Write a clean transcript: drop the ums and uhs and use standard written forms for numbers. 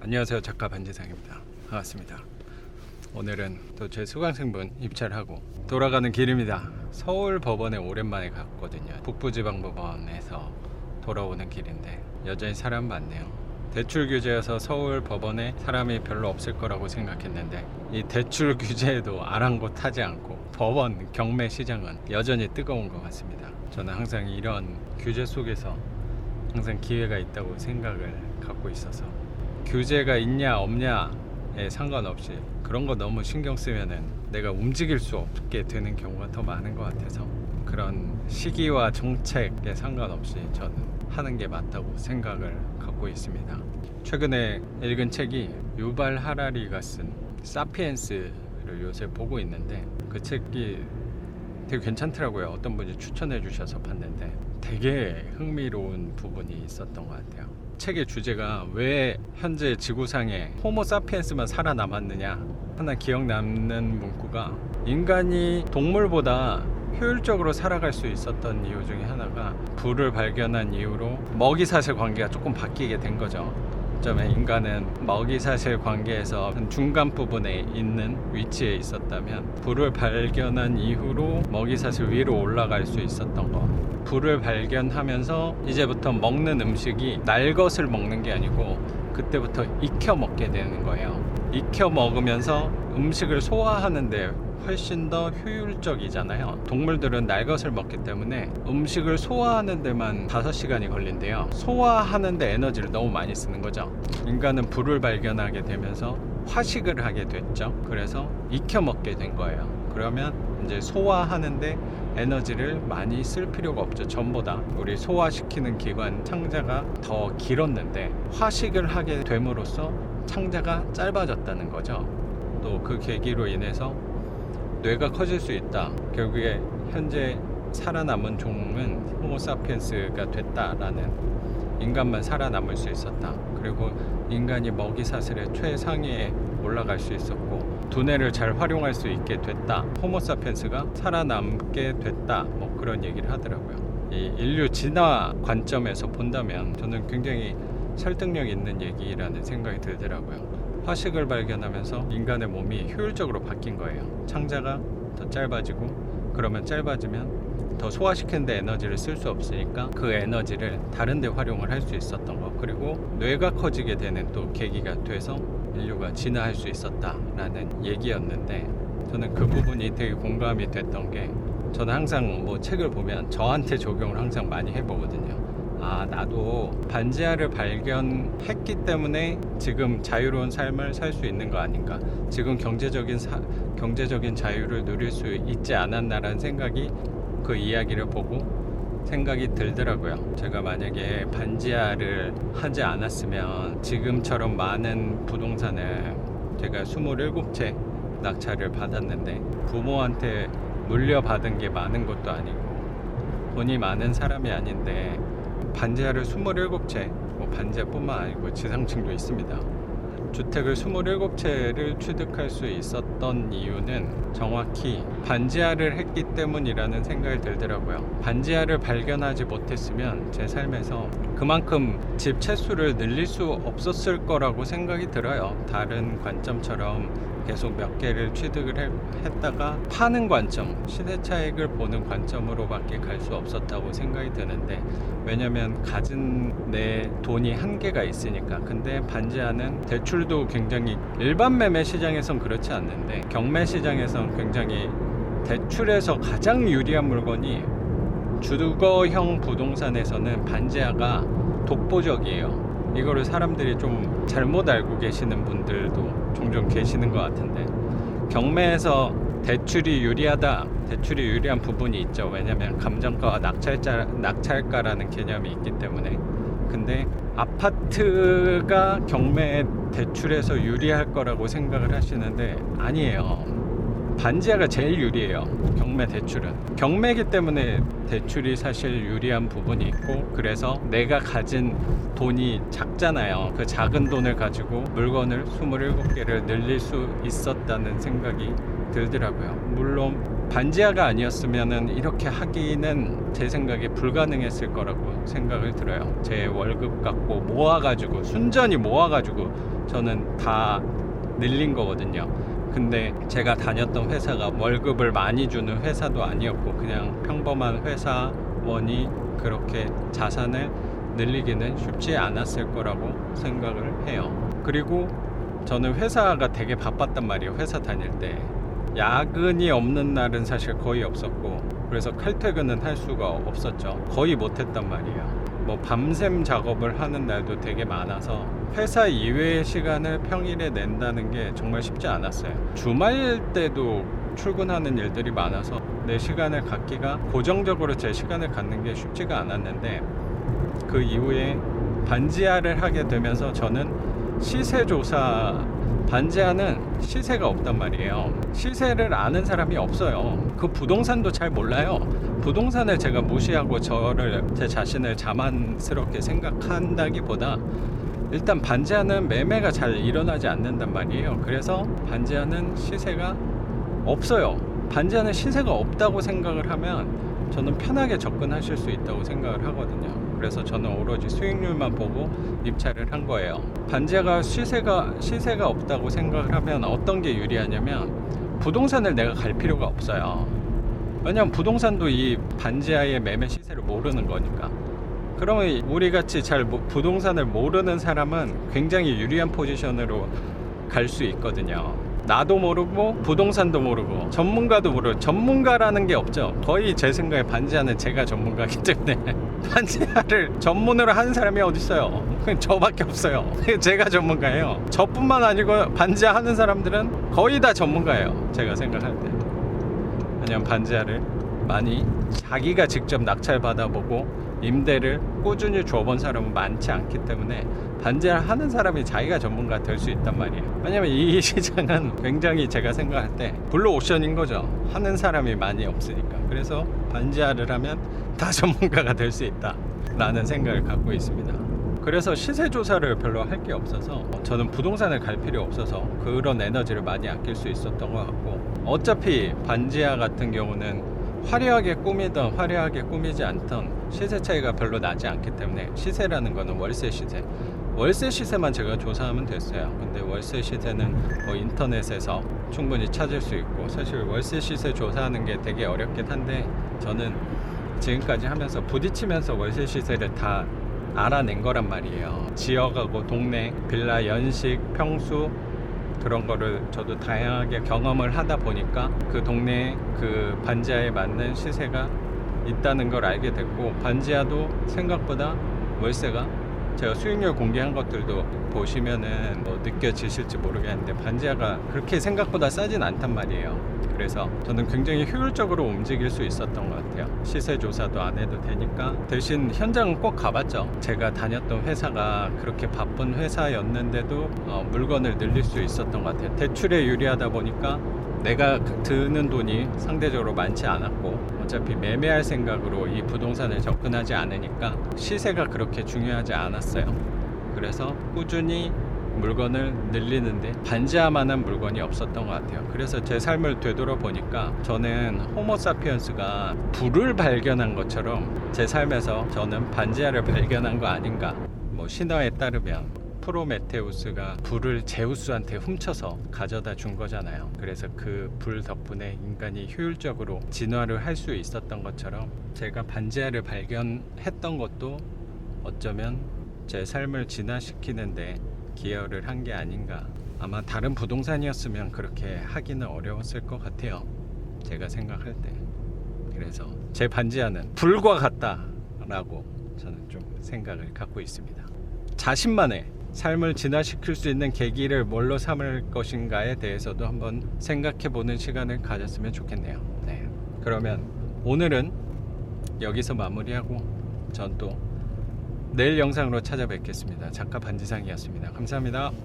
안녕하세요, 작가 반지상입니다. 반갑습니다. 오늘은 또 제 수강생분 입찰을 하고 돌아가는 길입니다. 서울 법원에 오랜만에 갔거든요. 북부지방법원에서 돌아오는 길인데 여전히 사람 많네요. 대출 규제여서 서울 법원에 사람이 별로 없을 거라고 생각했는데 이 대출 규제에도 아랑곳하지 않고 법원 경매 시장은 여전히 뜨거운 것 같습니다. 저는 항상 이런 규제 속에서 항상 기회가 있다고 생각을 갖고 있어서 규제가 있냐 없냐에 상관없이 그런 거 너무 신경 쓰면은 내가 움직일 수 없게 되는 경우가 더 많은 것 같아서 그런 시기와 정책에 상관없이 저는 하는 게 맞다고 생각을 갖고 있습니다. 최근에 읽은 책이 유발 하라리가 쓴 사피엔스를 요새 보고 있는데 그 책이 되게 괜찮더라고요. 어떤 분이 추천해 주셔서 봤는데 되게 흥미로운 부분이 있었던 것 같아요. 책의 주제가 왜 현재 지구상에 호모 사피엔스만 살아남았느냐. 하나 기억 남는 문구가 인간이 동물보다 효율적으로 살아갈 수 있었던 이유 중에 하나가 불을 발견한 이후로 먹이사슬 관계가 조금 바뀌게 된 거죠. 점에 인간은 먹이사슬 관계에서 중간 부분에 있는 위치에 있었다면 불을 발견한 이후로 먹이사슬 위로 올라갈 수 있었던 거. 불을 발견하면서 이제부터 먹는 음식이 날 것을 먹는 게 아니고 그때부터 익혀 먹게 되는 거예요. 익혀 먹으면서 음식을 소화하는데 훨씬 더 효율적이잖아요. 동물들은 날 것을 먹기 때문에 음식을 소화하는 데만 5시간이 걸린대요. 소화하는데 에너지를 너무 많이 쓰는 거죠. 인간은 불을 발견하게 되면서 화식을 하게 됐죠. 그래서 익혀 먹게 된 거예요. 그러면 이제 소화하는데 에너지를 많이 쓸 필요가 없죠. 전보다 우리 소화시키는 기관 창자가 더 길었는데 화식을 하게 됨으로써 창자가 짧아졌다는 거죠. 또 그 계기로 인해서 뇌가 커질 수 있다. 결국에 현재 살아남은 종은 호모사피엔스가 됐다라는, 인간만 살아남을 수 있었다. 그리고 인간이 먹이사슬의 최상위에 올라갈 수 있었고 두뇌를 잘 활용할 수 있게 됐다. 호모사피엔스가 살아남게 됐다. 뭐 그런 얘기를 하더라고요. 이 인류 진화 관점에서 본다면 저는 굉장히 설득력 있는 얘기라는 생각이 들더라고요. 화식을 발견하면서 인간의 몸이 효율적으로 바뀐 거예요. 창자가 더 짧아지고, 그러면 짧아지면 더 소화시키는 데 에너지를 쓸 수 없으니까 그 에너지를 다른 데 활용을 할 수 있었던 거. 그리고 뇌가 커지게 되는 또 계기가 돼서 인류가 진화할 수 있었다라는 얘기였는데 저는 그 부분이 되게 공감이 됐던 게, 저는 항상 뭐 책을 보면 저한테 적용을 항상 많이 해보거든요. 아, 나도 반지하를 발견했기 때문에 지금 자유로운 삶을 살 수 있는 거 아닌가, 지금 경제적인 자유를 누릴 수 있지 않았나라는 생각이, 그 이야기를 보고 생각이 들더라고요. 제가 만약에 반지하를 하지 않았으면 지금처럼 많은 부동산을, 제가 27채 낙찰을 받았는데 부모한테 물려받은 게 많은 것도 아니고 돈이 많은 사람이 아닌데 반지하를 27채, 뭐 반지하뿐만 아니고 지상층도 있습니다. 주택을 27채를 취득할 수 있었던 이유는 정확히 반지하를 했기 때문이라는 생각이 들더라고요. 반지하를 발견하지 못했으면 제 삶에서 그만큼 집 채수를 늘릴 수 없었을 거라고 생각이 들어요. 다른 관점처럼 계속 몇 개를 취득을 했다가 파는 관점, 시세차익을 보는 관점으로밖에 갈 수 없었다고 생각이 드는데, 왜냐면 가진 내 돈이 한계가 있으니까. 근데 반지하는 대출도 굉장히, 일반 매매 시장에선 그렇지 않는데 경매 시장에선 굉장히 대출에서 가장 유리한 물건이, 주거형 부동산에서는 반지하가 독보적이에요. 이거를 사람들이 좀 잘못 알고 계시는 분들도 종종 계시는 것 같은데, 경매에서 대출이 유리하다, 대출이 유리한 부분이 있죠. 왜냐면 감정가와 낙찰가라는 개념이 있기 때문에. 근데 아파트가 경매 대출에서 유리할 거라고 생각을 하시는데 아니에요. 반지하가 제일 유리해요. 경매 대출은. 경매이기 때문에 대출이 사실 유리한 부분이 있고, 그래서 내가 가진 돈이 작잖아요. 그 작은 돈을 가지고 물건을 27개를 늘릴 수 있었다는 생각이 들더라고요. 물론 반지하가 아니었으면은 이렇게 하기는 제 생각에 불가능했을 거라고 생각을 들어요. 제 월급 갖고 모아가지고 순전히 모아가지고 저는 다 늘린 거거든요. 근데 제가 다녔던 회사가 월급을 많이 주는 회사도 아니었고 그냥 평범한 회사원이 그렇게 자산을 늘리기는 쉽지 않았을 거라고 생각을 해요. 그리고 저는 회사가 되게 바빴단 말이에요. 회사 다닐 때 야근이 없는 날은 사실 거의 없었고 그래서 칼퇴근은 할 수가 없었죠. 거의 못했단 말이에요. 뭐 밤샘 작업을 하는 날도 되게 많아서 회사 이외의 시간을 평일에 낸다는 게 정말 쉽지 않았어요. 주말 때도 출근하는 일들이 많아서 내 시간을 갖기가 고정적으로 제 시간을 갖는 게 쉽지가 않았는데 그 이후에 반지하를 하게 되면서 저는 시세조사 반지하는 시세가 없단 말이에요. 시세를 아는 사람이 없어요. 그 부동산도 잘 몰라요. 부동산을 제가 무시하고 제 자신을 자만스럽게 생각한다기보다 일단 반지하는 매매가 잘 일어나지 않는단 말이에요. 그래서 반지하는 시세가 없어요. 반지하는 시세가 없다고 생각을 하면 저는 편하게 접근하실 수 있다고 생각을 하거든요. 그래서 저는 오로지 수익률만 보고 입찰을 한 거예요. 반지하가 시세가 없다고 생각을 하면 어떤 게 유리하냐면 부동산을 내가 갈 필요가 없어요. 왜냐면 부동산도 이 반지하의 매매 시세를 모르는 거니까. 그러면 우리같이 부동산을 모르는 사람은 굉장히 유리한 포지션으로 갈 수 있거든요. 나도 모르고 부동산도 모르고 전문가도 모르고 전문가라는 게 없죠. 거의 제 생각에 반지하는 제가 전문가이기 때문에 반지하를 전문으로 하는 사람이 어디 있어요? 그냥 저밖에 없어요. 제가 전문가예요. 저뿐만 아니고 반지하 하는 사람들은 거의 다 전문가예요. 제가 생각할 때. 왜냐면 반지하를 많이 자기가 직접 낙찰 받아보고 임대를 꾸준히 줘본 사람은 많지 않기 때문에 반지하를 하는 사람이 자기가 전문가 될 수 있단 말이에요. 왜냐면 이 시장은 굉장히 제가 생각할 때 블루오션인 거죠. 하는 사람이 많이 없으니까. 그래서 반지하를 하면 다 전문가가 될 수 있다 라는 생각을 갖고 있습니다. 그래서 시세 조사를 별로 할 게 없어서 저는 부동산을 갈 필요 없어서 그런 에너지를 많이 아낄 수 있었던 것 같고, 어차피 반지하 같은 경우는 화려하게 꾸미던 화려하게 꾸미지 않던 시세 차이가 별로 나지 않기 때문에, 시세라는 거는 월세 시세만 제가 조사하면 됐어요. 근데 월세 시세는 뭐 인터넷에서 충분히 찾을 수 있고, 사실 월세 시세 조사하는 게 되게 어렵긴 한데 저는 지금까지 하면서 부딪히면서 월세 시세를 다 알아낸 거란 말이에요. 지역하고 동네, 빌라 연식, 평수 그런 거를 저도 다양하게 경험을 하다 보니까 그 동네에 그 반지하에 맞는 시세가 있다는 걸 알게 됐고, 반지하도 생각보다 월세가, 제가 수익률 공개한 것들도 보시면은 뭐 느껴지실지 모르겠는데 반지하가 그렇게 생각보다 싸진 않단 말이에요. 그래서 저는 굉장히 효율적으로 움직일 수 있었던 것 같아요. 시세 조사도 안 해도 되니까. 대신 현장은 꼭 가봤죠. 제가 다녔던 회사가 그렇게 바쁜 회사였는데도 물건을 늘릴 수 있었던 것 같아요. 대출에 유리하다 보니까 내가 드는 돈이 상대적으로 많지 않았고, 어차피 매매할 생각으로 이 부동산을 접근하지 않으니까 시세가 그렇게 중요하지 않았어요. 그래서 꾸준히 물건을 늘리는데 반지하만한 물건이 없었던 것 같아요. 그래서 제 삶을 되돌아보니까 저는 호모사피엔스가 불을 발견한 것처럼 제 삶에서 저는 반지하를 발견한 거 아닌가. 뭐 신화에 따르면 프로메테우스가 불을 제우스한테 훔쳐서 가져다 준 거잖아요. 그래서 그 불 덕분에 인간이 효율적으로 진화를 할 수 있었던 것처럼, 제가 반지하를 발견했던 것도 어쩌면 제 삶을 진화시키는데 기여를 한 게 아닌가. 아마 다른 부동산이었으면 그렇게 하기는 어려웠을 것 같아요, 제가 생각할 때. 그래서 제 반지하는 불과 같다라고 저는 좀 생각을 갖고 있습니다. 자신만의 삶을 진화시킬 수 있는 계기를 뭘로 삼을 것인가에 대해서도 한번 생각해보는 시간을 가졌으면 좋겠네요. 네. 그러면 오늘은 여기서 마무리하고 전 또 내일 영상으로 찾아뵙겠습니다. 작가 반지상이었습니다. 감사합니다.